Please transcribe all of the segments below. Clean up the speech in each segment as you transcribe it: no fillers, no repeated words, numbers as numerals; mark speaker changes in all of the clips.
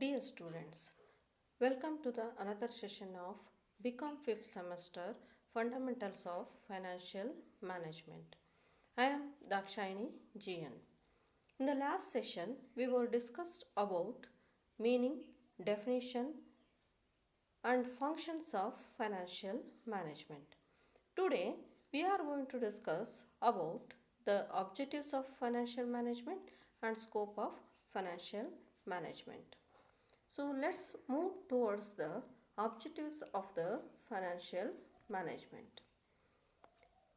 Speaker 1: Dear students, welcome to the another session of BCom 5th semester Fundamentals of Financial Management. I am Dakshayani GN. In the last session, we were discussed about meaning, definition, and functions of financial management. Today, we are going to discuss about the objectives of financial management and scope of financial management. So let's move towards the objectives of the financial management.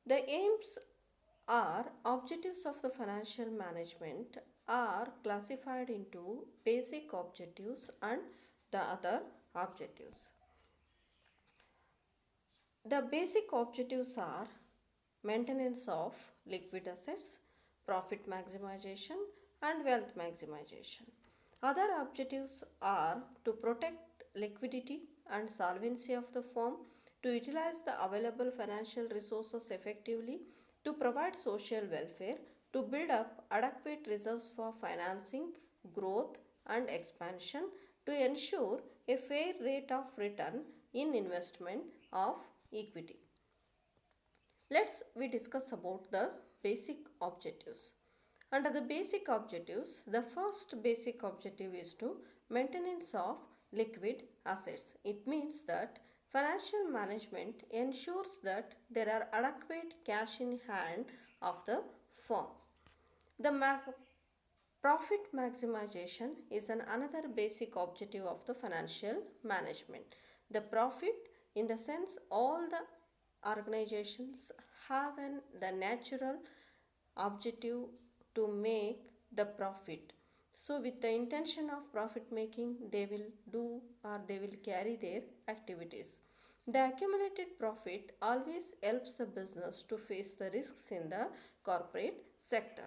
Speaker 1: The aims are objectives of the financial management are classified into basic objectives and the other objectives. The basic objectives are maintenance of liquid assets, profit maximization, and wealth maximization. Other objectives are to protect liquidity and solvency of the firm, to utilize the available financial resources effectively, to provide social welfare, to build up adequate reserves for financing, growth, and expansion, to ensure a fair rate of return in investment of equity. Let's we discuss about the basic objectives. Under the basic objectives, the first basic objective is to maintenance of liquid assets. It means that financial management ensures that there are adequate cash in hand of the firm. The profit maximization is another basic objective of the financial management. The profit, in the sense, all the organizations have the natural objective to make the profit. So, with the intention of profit making, they will do or they will carry their activities. The accumulated profit always helps the business to face the risks in the corporate sector.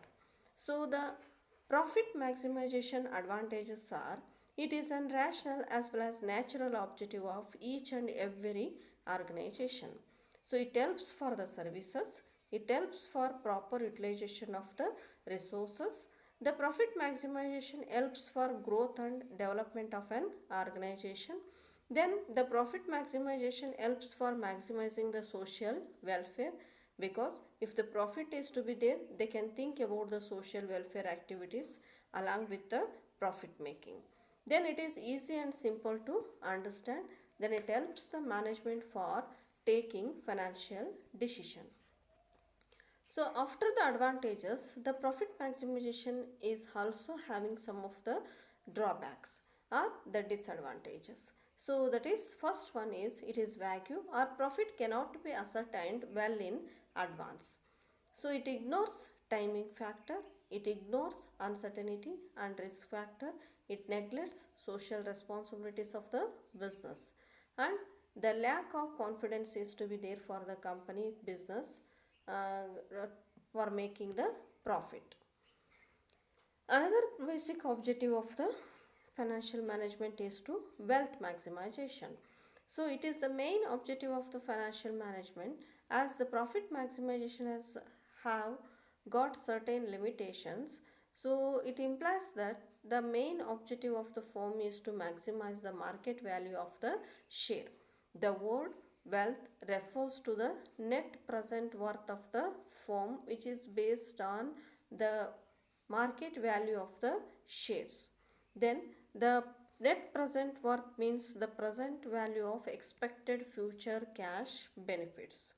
Speaker 1: So, the profit maximization advantages are it is a rational as well as natural objective of each and every organization. So, it helps for the services, it helps for proper utilization of the resources. The profit maximization helps for growth and development of an organization. Then the profit maximization helps for maximizing the social welfare, because if the profit is to be there, they can think about the social welfare activities along with the profit making. Then it is easy and simple to understand. Then it helps the management for taking financial decision. So after the advantages, the profit maximization is also having some of the drawbacks or the disadvantages. So that is, first one is it is vague or profit cannot be ascertained well in advance. So it ignores timing factor, it ignores uncertainty and risk factor, it neglects social responsibilities of the business, and the lack of confidence is to be there for the company business for making the profit. Another basic objective of the financial management is to wealth maximization. So it is the main objective of the financial management, as the profit maximization has have got certain limitations. So it implies that the main objective of the firm is to maximize the market value of the share. The word wealth refers to the net present worth of the firm, which is based on the market value of the shares. Then the net present worth means the present value of expected future cash benefits.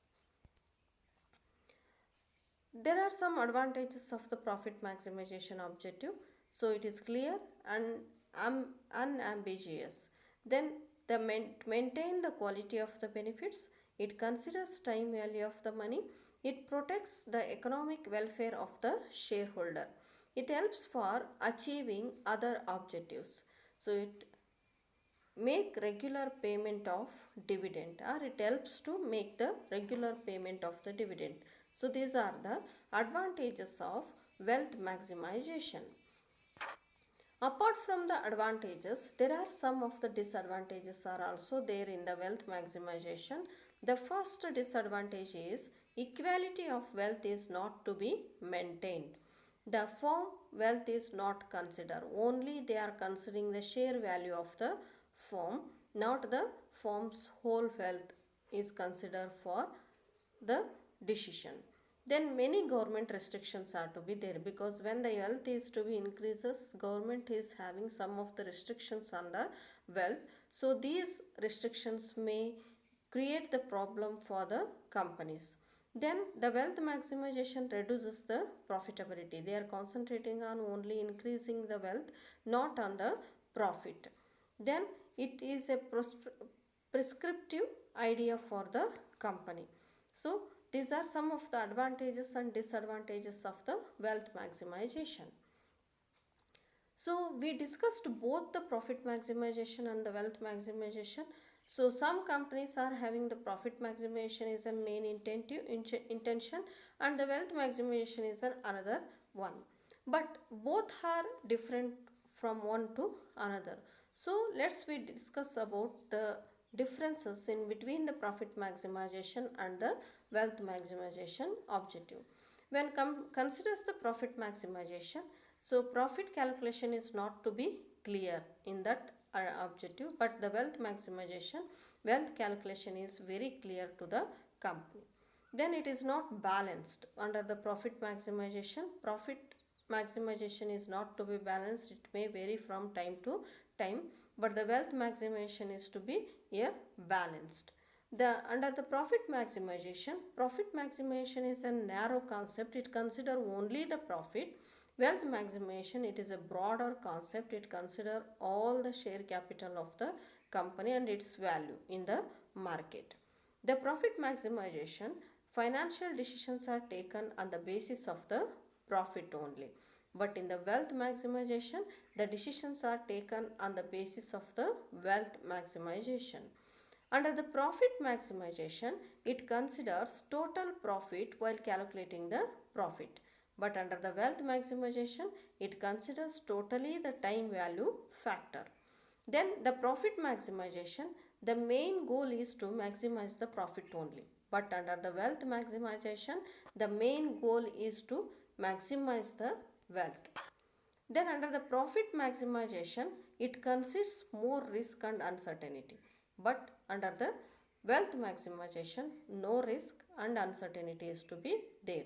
Speaker 1: There are some advantages of the profit maximization objective. So it is clear and unambiguous. Then the maintain the quality of the benefits. It considers time value of the money. It protects the economic welfare of the shareholder. It helps for achieving other objectives. So it make regular payment of dividend, or it helps to make the regular payment of the dividend. So these are the advantages of wealth maximization. Apart from the advantages, there are some of the disadvantages are also there in the wealth maximization. The first disadvantage is equality of wealth is not to be maintained. The firm wealth is not considered. Only they are considering the share value of the firm, not the firm's whole wealth is considered for the decision. Then many government restrictions are to be there, because when the wealth is to be increases, government is having some of the restrictions on the wealth. So these restrictions may create the problem for the companies. Then the wealth maximization reduces the profitability. They are concentrating on only increasing the wealth, not on the profit. Then it is a prescriptive idea for the company. So these are some of the advantages and disadvantages of the wealth maximization. So we discussed both the profit maximization and the wealth maximization. So some companies are having the profit maximization is a main intention, and the wealth maximization is another one. But both are different from one to another. So let's we discuss about the differences in between the profit maximization and the wealth maximization objective. When considers the profit maximization, so profit calculation is not to be clear in that objective, but the wealth calculation is very clear to the company. Then it is not balanced under the profit maximization. Profit maximization is not to be balanced. It may vary from time to time, but the wealth maximization is to be here balanced. Under the profit maximization is a narrow concept. It consider only the profit. Wealth maximization, it is a broader concept. It consider all the share capital of the company and its value in the market. The profit maximization, financial decisions are taken on the basis of the profit only. But in the wealth maximization, the decisions are taken on the basis of the wealth maximization. Under the profit maximization, it considers total profit while calculating the profit. But under the wealth maximization, it considers totally the time value factor. Then the profit maximization, the main goal is to maximize the profit only. But under the wealth maximization, the main goal is to maximize the wealth. Then under the profit maximization, it consists more risk and uncertainty. But under the wealth maximization, no risk and uncertainty is to be there.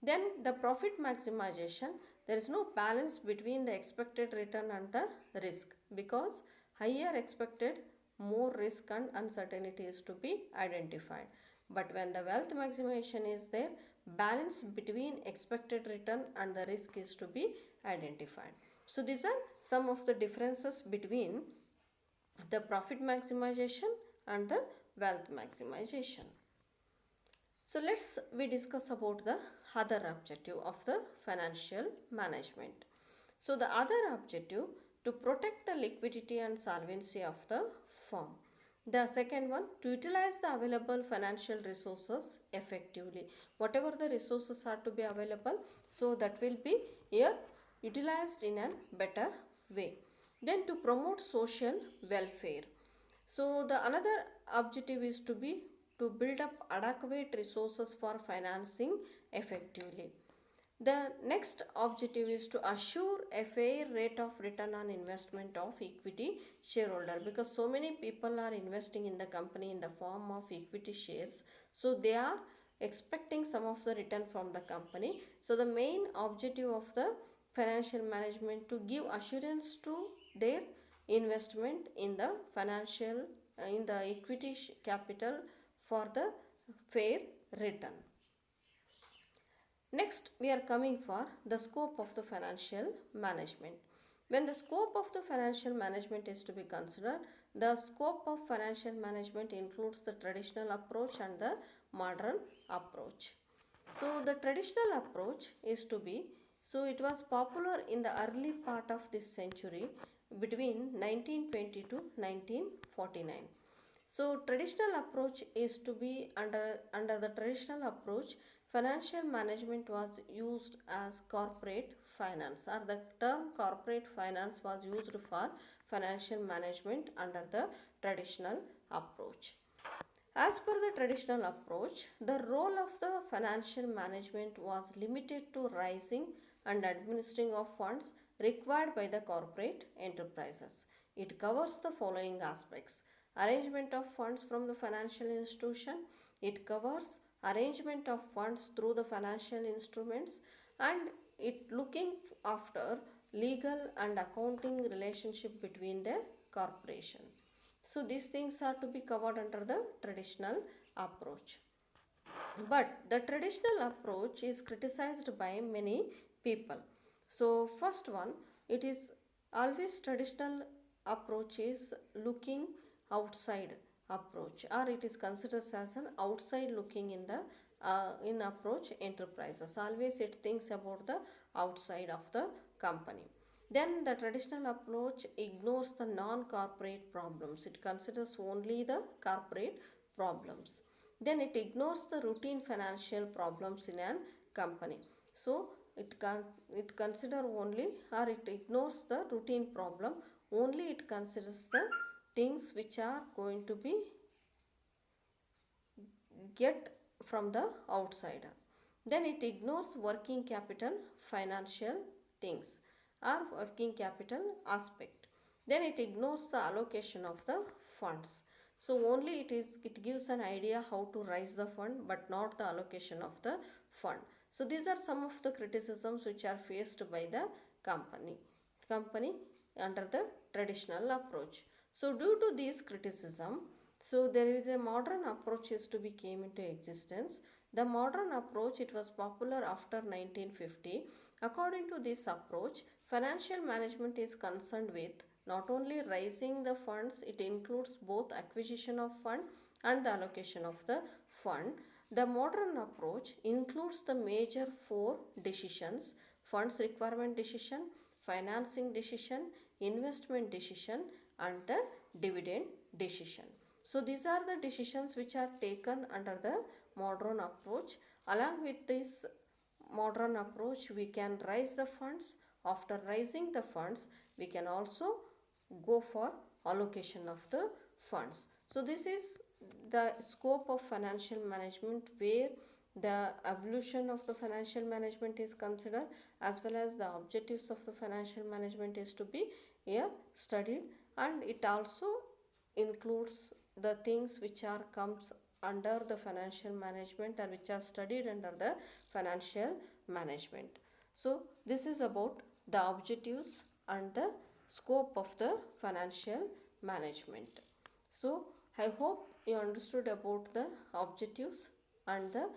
Speaker 1: Then the profit maximization, there is no balance between the expected return and the risk, because higher expected, more risk and uncertainty is to be identified. But when the wealth maximization is there, balance between expected return and the risk is to be identified. So these are some of the differences between the profit maximization and the wealth maximization. So we discuss about the other objective of the financial management. So the other objective, to protect the liquidity and solvency of the firm. The second one, to utilize the available financial resources effectively. Whatever the resources are to be available, so that will be here utilized in a better way. Then to promote social welfare. So the another objective is to be to build up adequate resources for financing effectively. The next objective is to assure a fair rate of return on investment of equity shareholder, because so many people are investing in the company in the form of equity shares. So they are expecting some of the return from the company. So the main objective of the financial management to give assurance to their investment in the financial in the equity capital for the fair return. Next, we are coming for the scope of the financial management. When the scope of the financial management is to be considered, the scope of financial management includes the traditional approach and the modern approach. So the traditional approach is to be, so it was popular in the early part of this century between 1920 to 1949. So traditional approach is to be under the traditional approach, financial management was used as corporate finance, or the term corporate finance was used for financial management under the traditional approach. As per the traditional approach, the role of the financial management was limited to raising and administering of funds required by the corporate enterprises. It covers the following aspects: arrangement of funds from the financial institution, it covers arrangement of funds through the financial instruments, and it looking after legal and accounting relationship between the corporation. So these things are to be covered under the traditional approach. But the traditional approach is criticized by many people. So first one, it is always traditional approach is looking outside approach, or it is considered as an outside looking in the in approach enterprises. Always it thinks about the outside of the company. Then the traditional approach ignores the non-corporate problems. It considers only the corporate problems. Then it ignores the routine financial problems in an company. So it consider only, or it ignores the routine problem, only it considers the things which are going to be get from the outsider. Then it ignores working capital financial things or working capital aspect. Then it ignores the allocation of the funds. So only it gives an idea how to raise the fund, but not the allocation of the fund. So these are some of the criticisms which are faced by the company under the traditional approach. So due to these criticism, so there is a modern approach is to be came into existence. The modern approach, it was popular after 1950. According to this approach, financial management is concerned with not only raising the funds, it includes both acquisition of fund and the allocation of the fund. The modern approach includes the major four decisions: funds requirement decision, financing decision, investment decision, and the dividend decision. So these are the decisions which are taken under the modern approach. Along with this modern approach, we can raise the funds. After raising the funds, we can also go for allocation of the funds. So this is the scope of financial management, where the evolution of the financial management is considered, as well as the objectives of the financial management is to be here studied, and it also includes the things which are comes under the financial management, or which are studied under the financial management. So this is about the objectives and the scope of the financial management. So I hope you understood about the objectives and the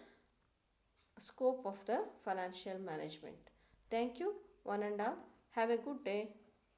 Speaker 1: scope of the financial management. Thank you, one and all. Have a good day.